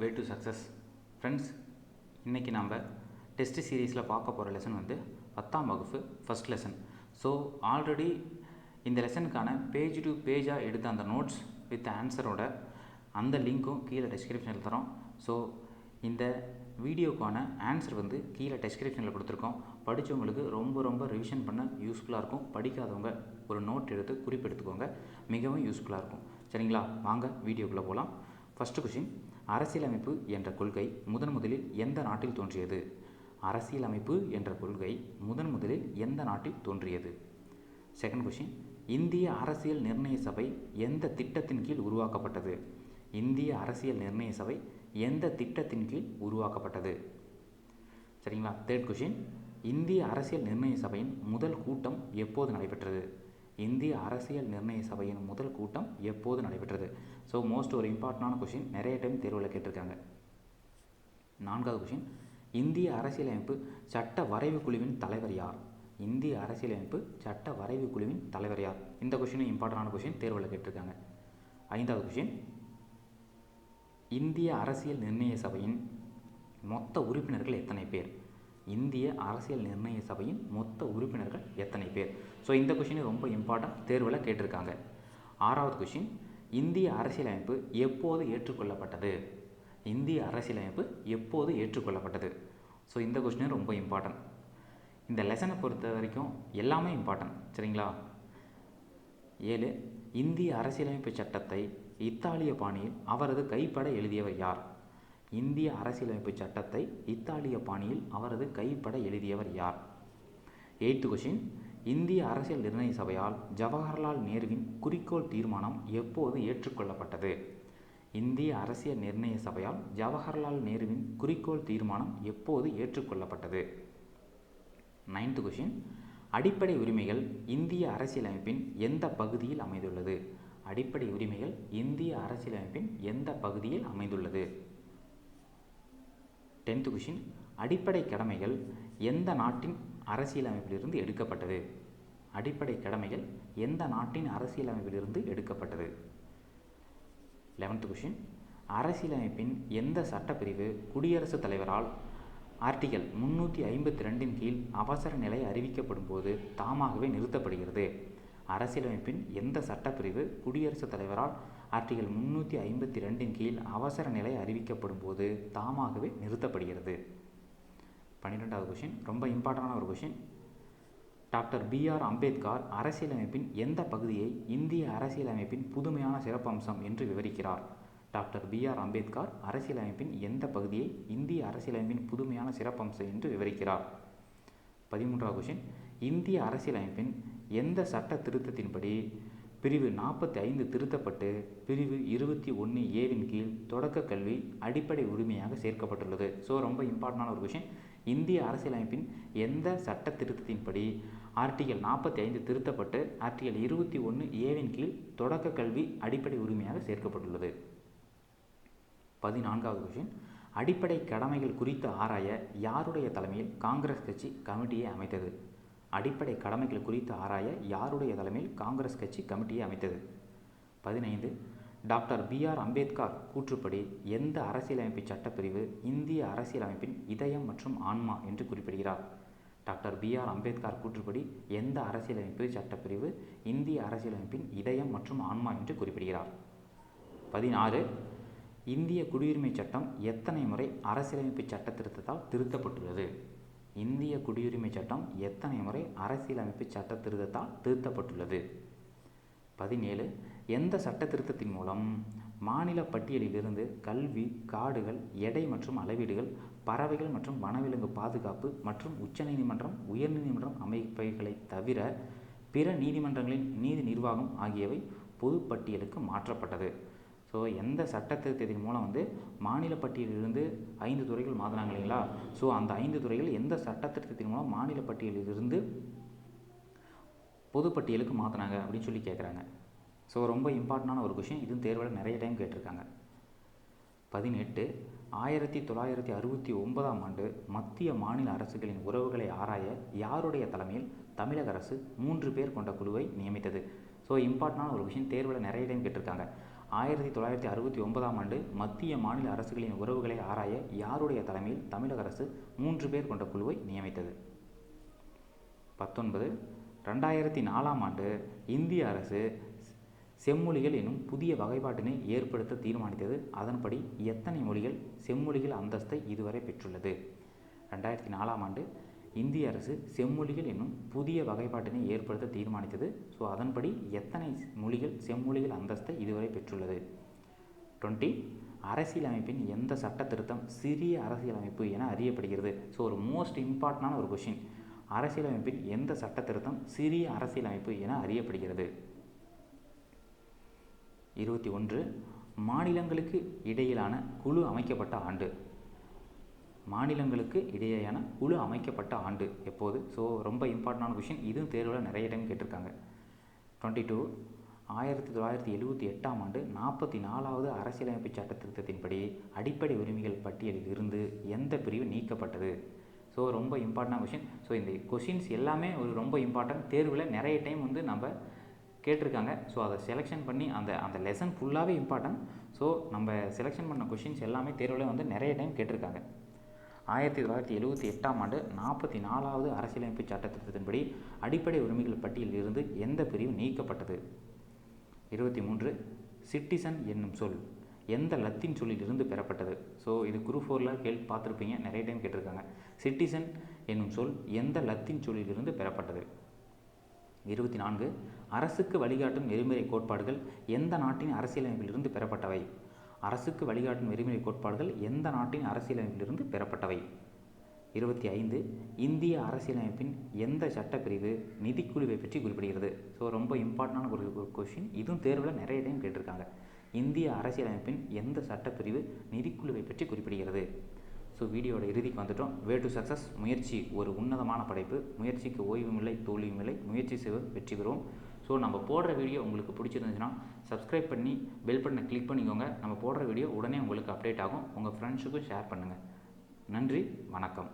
Way to success. Friends, இன்றைக்கி நம்ம test சீரீஸில் பார்க்க போகிற லெசன் வந்து 10ஆம் வகுப்பு ஃபஸ்ட் லெசன். ஸோ ஆல்ரெடி இந்த லெசனுக்கான பேஜ் டு பேஜாக எடுத்த அந்த நோட்ஸ் வித் ஆன்சரோட அந்த லிங்க்கும் கீழே டெஸ்கிரிப்ஷனில் தரோம். ஸோ இந்த வீடியோக்கான ஆன்சர் வந்து கீழே டெஸ்கிரிப்ஷனில் கொடுத்துருக்கோம். படித்தவங்களுக்கு ரொம்ப ரிவிஷன் பண்ண யூஸ்ஃபுல்லாக இருக்கும். படிக்காதவங்க ஒரு நோட் எடுத்து குறிப்பெடுத்துக்கோங்க, மிகவும் யூஸ்ஃபுல்லாக இருக்கும். சரிங்களா? வாங்க வீடியோக்குள்ளே போகலாம். ஃபஸ்ட்டு கொஷின், அரசியலமைப்பு என்ற கொள்கை முதலில் எந்த நாட்டில் தோன்றியது? அரசியலமைப்பு என்ற கொள்கை முதலில் எந்த நாட்டில் தோன்றியது? செகண்ட் கொஷின், இந்திய அரசியல் நிர்ணய சபை எந்த திட்டத்தின் கீழ் உருவாக்கப்பட்டது? இந்திய அரசியல் நிர்ணய சபை எந்த திட்டத்தின் கீழ் உருவாக்கப்பட்டது? சரிங்களா? தேர்ட் கொஷின், இந்திய அரசியல் நிர்ணய சபையின் முதல் கூட்டம் எப்போது நடைபெற்றது? இந்திய அரசியல் நிர்ணய சபையின் முதல் கூட்டம் எப்போது நடைபெற்றது? ஸோ மோஸ்ட் ஒரு இம்பார்ட்டண்டான கொஷின், நிறைய டைம் தேர்வில் கேட்டிருக்காங்க. நான்காவது கொஷின், இந்திய அரசியலமைப்பு சட்ட வரைவு குழுவின் தலைவர் யார்? இந்திய அரசியலமைப்பு சட்ட வரைவு குழுவின் தலைவர் யார்? இந்த கொஷினும் இம்பார்ட்டண்டான கொஷின், தேர்வில் கேட்டிருக்காங்க. ஐந்தாவது கொஷின், இந்திய அரசியல் நிர்ணய சபையின் மொத்த உறுப்பினர்கள் எத்தனை பேர்? இந்திய அரசியல் நிர்ணய சபையின் மொத்த உறுப்பினர்கள் எத்தனை பேர்? ஸோ இந்த கொஷின் ரொம்ப இம்பார்ட்டன்ட், தேர்வில் கேட்டிருக்காங்க. ஆறாவது கொஷின், இந்திய அரசியலமைப்பு எப்போது ஏற்றுக்கொள்ளப்பட்டது? இந்திய அரசியலமைப்பு எப்போது ஏற்றுக்கொள்ளப்பட்டது? ஸோ இந்த கொஷின் ரொம்ப இம்பார்ட்டன்ட். இந்த லெசனை பொறுத்த வரைக்கும் எல்லாமே இம்பார்ட்டன்ட். சரிங்களா? 7, இந்திய அரசியலமைப்பு சட்டத்தை இத்தாலிய பாணியில் அவரது கைப்பட எழுதியவர் யார்? இந்திய அரசியலமைப்பு சட்டத்தை இத்தாலிய பாணியில் அவரது கைப்பட எழுதியவர் யார்? 8th கொஷின், இந்திய அரசியல் நிர்ணய சபையால் ஜவஹர்லால் நேருவின் குறிக்கோள் தீர்மானம் எப்போது ஏற்றுக்கொள்ளப்பட்டது? இந்திய அரசியல் நிர்ணய சபையால் ஜவஹர்லால் நேருவின் குறிக்கோள் தீர்மானம் எப்போது ஏற்றுக்கொள்ளப்பட்டது? 9th கொஷின், அடிப்படை உரிமைகள் இந்திய அரசியலமைப்பின் எந்த பகுதியில் அமைந்துள்ளது? அடிப்படை உரிமைகள் இந்திய அரசியலமைப்பின் எந்த பகுதியில் அமைந்துள்ளது? 10th கொஷின், அடிப்படை கடமைகள் எந்த நாட்டின் அரசியலமைப்பிலிருந்து எடுக்கப்பட்டது? அடிப்படை கடமைகள் எந்த நாட்டின் அரசியலமைப்பிலிருந்து எடுக்கப்பட்டது? 11th கொஷின், அரசியலமைப்பின் எந்த சட்டப்பிரிவு குடியரசுத் தலைவரால் ஆர்டிகல் 352 கீழ் அவசர நிலை அறிவிக்கப்படும் போது தாமாகவே நிறுத்தப்படுகிறது? அரசியலமைப்பின் எந்த சட்டப்பிரிவு குடியரசுத் தலைவரால் ஆர்டிகல் 352 கீழ் அவசர நிலை அறிவிக்கப்படும் போது தாமாகவே நிறுத்தப்படுகிறது? 12வது கொஷின், ரொம்ப இம்பார்ட்டண்டான ஒரு கொஷின். Doctor B.R. அம்பேத்கர் அரசியலமைப்பின் எந்த பகுதியை இந்திய அரசியலமைப்பின் புதுமையான சிறப்பம்சம் என்று விவரிக்கிறார்? Doctor B.R. அம்பேத்கர் அரசியலமைப்பின் எந்த பகுதியை இந்திய அரசியலமைப்பின் புதுமையான சிறப்பம்சம் என்று விவரிக்கிறார்? 13வது கொஷின், இந்திய அரசியலமைப்பின் எந்த சட்ட திருத்தத்தின்படி பிரிவு 45 திருத்தப்பட்டு பிரிவு 21A கீழ் தொடக்க கல்வி அடிப்படை உரிமையாக சேர்க்கப்பட்டுள்ளது? ஸோ ரொம்ப இம்பார்ட்டண்டான ஒரு கொஷின். இந்திய அரசியலமைப்பின் எந்த சட்ட திருத்தத்தின்படி ஆர்டிகல் 45 திருத்தப்பட்டு ஆர்டிகல் 21A கீழ் தொடக்க கல்வி அடிப்படை உரிமையாக சேர்க்கப்பட்டுள்ளது? 14வது கொஷின், அடிப்படை கடமைகள் குறித்து ஆராய யாருடைய தலைமையில் காங்கிரஸ் கட்சி கமிட்டியை அமைத்தது? அடிப்படை கடமைகள் குறித்து ஆராய யாருடைய தலைமையில் காங்கிரஸ் கட்சி கமிட்டியை அமைத்தது? 15, டாக்டர் B.R. அம்பேத்கர் கூற்றுப்படி எந்த அரசியலமைப்பு சட்டப்பிரிவு இந்திய அரசியலமைப்பின் இதயம் மற்றும் ஆன்மா என்று குறிப்பிடுகிறார்? Doctor B.R. அம்பேத்கர் கூற்றுப்படி எந்த அரசியலமைப்பு சட்டப்பிரிவு இந்திய அரசியலமைப்பின் இதயம் மற்றும் ஆன்மா என்று குறிப்பிடுகிறார்? 16, இந்திய குடியுரிமை சட்டம் எத்தனை முறை அரசியலமைப்பு சட்ட திருத்தத்தால் திருத்தப்பட்டுள்ளது? இந்திய குடியுரிமை சட்டம் எத்தனை முறை அரசியலமைப்பு சட்ட திருத்தத்தால் திருத்தப்பட்டுள்ளது? 17, எந்த சட்ட திருத்தத்தின் மூலம் மாநில பட்டியலிலிருந்து கல்வி, காடுகள், எடை மற்றும் அளவீடுகள், பறவைகள் மற்றும் வனவிலங்கு பாதுகாப்பு மற்றும் உச்சநீதிமன்றம், உயர்நீதிமன்றம் அமைப்புகளை தவிர பிற நீதிமன்றங்களின் நீதி நிர்வாகம் ஆகியவை பொது பட்டியலுக்கு மாற்றப்பட்டது? ஸோ எந்த சட்ட திருத்தத்தின் மூலம் வந்து மாநில பட்டியலிலிருந்து 5 துறைகள் மாற்றினாங்க இல்லைங்களா? ஸோ அந்த 5 துறைகள் எந்த சட்ட திருத்தத்தின் மூலம் மாநில பட்டியலிலிருந்து பொதுப்பட்டியலுக்கு மாற்றினாங்க அப்படின்னு சொல்லி கேட்குறாங்க. ஸோ ரொம்ப இம்பார்ட்டண்டான ஒரு கொஷின், இதுவும் தேர்வில் நிறைய டைம் கேட்டிருக்காங்க. 18, 1969ஆம் ஆண்டு மத்திய மாநில அரசுகளின் உறவுகளை ஆராய யாருடைய தலைமையில் தமிழக அரசு 3 பேர் கொண்ட குழுவை நியமித்தது? ஸோ இம்பார்ட்டண்டான ஒரு விஷயம், தேர்வில் நிறைய டைம் கேட்டிருக்காங்க. 1969ஆம் ஆண்டு மத்திய மாநில அரசுகளின் உறவுகளை ஆராய யாருடைய தலைமையில் தமிழக அரசு 3 பேர் கொண்ட குழுவை நியமித்தது? 19 2004ஆம் ஆண்டு இந்திய அரசு செம்மொழிகள் என்னும் புதிய வகைப்பாட்டினை ஏற்படுத்த தீர்மானித்தது. அதன்படி எத்தனை மொழிகள் செம்மொழிகள் அந்தஸ்தை இதுவரை பெற்றுள்ளது? 2004ஆம் ஆண்டு இந்திய அரசு செம்மொழிகள் என்னும் புதிய வகைப்பாட்டினை ஏற்படுத்த தீர்மானித்தது. ஸோ அதன்படி எத்தனை மொழிகள் செம்மொழிகள் அந்தஸ்தை இதுவரை பெற்றுள்ளது? 20 அரசியலமைப்பின் எந்த சட்ட திருத்தம் சிறிய அரசியலமைப்பு என அறியப்படுகிறது? ஸோ ஒரு மோஸ்ட் இம்பார்ட்டண்டான ஒரு கொஷின். அரசியலமைப்பின் எந்த சட்ட திருத்தம் சிறிய அரசியலமைப்பு என அறியப்படுகிறது? 21 மாநிலங்களுக்கு இடையிலான குழு அமைக்கப்பட்ட ஆண்டு. மாநிலங்களுக்கு இடையேயான குழு அமைக்கப்பட்ட ஆண்டு எப்போது? ஸோ ரொம்ப இம்பார்ட்டண்டான கொஷின். இதுவும் தேர்வில் நிறைய டைம் கேட்டிருக்காங்க. 22 1978ஆம் ஆண்டு 44வது அரசியலமைப்பு சட்ட திருத்தத்தின்படி அடிப்படை உரிமைகள் பட்டியலில் இருந்து எந்த பிரிவு நீக்கப்பட்டது? ஸோ ரொம்ப இம்பார்ட்டண்டான கொஷின். ஸோ இந்த கொஷின்ஸ் எல்லாமே ஒரு ரொம்ப இம்பார்ட்டன்ட். தேர்வில் நிறைய டைம் வந்து நம்ம கேட்டிருக்காங்க. ஸோ அதை செலெக்ஷன் பண்ணி அந்த லெசன் ஃபுல்லாகவே இம்பார்ட்டன்ட். ஸோ நம்ம செலெக்ஷன் பண்ண கொஷின்ஸ் எல்லாமே தேர்வில் வந்து நிறைய டைம் கேட்டிருக்காங்க. 1978ஆம் ஆண்டு 44வது அரசியலமைப்பு சட்ட திருத்தத்தின்படி அடிப்படை உரிமைகள் பட்டியலில் இருந்து எந்த பிரிவு நீக்கப்பட்டது? 23 சிட்டிசன் என்னும் சொல் எந்த லத்தீன் சொல்லிலிருந்து பெறப்பட்டது? ஸோ இது குரூப் 4ல் பார்த்துருப்பீங்க, நிறைய டைம் கேட்டிருக்காங்க. சிட்டிசன் என்னும் சொல் எந்த லத்தீன் சொல்லிலிருந்து பெறப்பட்டது? 24 அரசுக்கு வழிகாட்டும் நெறிமுறை கோட்பாடுகள் எந்த நாட்டின் அரசியலமைப்பிலிருந்து பெறப்பட்டவை? அரசுக்கு வழிகாட்டும் நெறிமுறை கோட்பாடுகள் எந்த நாட்டின் அரசியலமைப்பிலிருந்து பெறப்பட்டவை? 25 இந்திய அரசியலமைப்பின் எந்த சட்டப்பிரிவு நிதிக்குழுவை பற்றி குறிப்பிடுகிறது? ஸோ ரொம்ப இம்பார்ட்டண்டான ஒரு கொஷின். இதுவும் தேர்வில் நிறைய டைம் கேட்டிருக்காங்க. இந்திய அரசியலமைப்பின் எந்த சட்டப்பிரிவு நிதிக்குழுவை பற்றி குறிப்பிடுகிறது? ஸோ வீடியோட இறுதிக்கு வந்துட்டோம். Way to success. முயற்சி ஒரு உன்னதமான படைப்பு. முயற்சிக்கு ஓய்வும் இல்லை, தோல்வியும் இல்லை. முயற்சி செய்வோம், வெற்றி பெறுவோம். ஸோ நம்ம போடுற வீடியோ உங்களுக்கு பிடிச்சிருந்துச்சுன்னா சப்ஸ்கிரைப் பண்ணி பெல் பட்டனை கிளிக் பண்ணிக்கோங்க. நம்ம போடுற வீடியோ உடனே உங்களுக்கு அப்டேட் ஆகும். உங்கள் ஃப்ரெண்ட்ஸுக்கும் ஷேர் பண்ணுங்கள். நன்றி, வணக்கம்.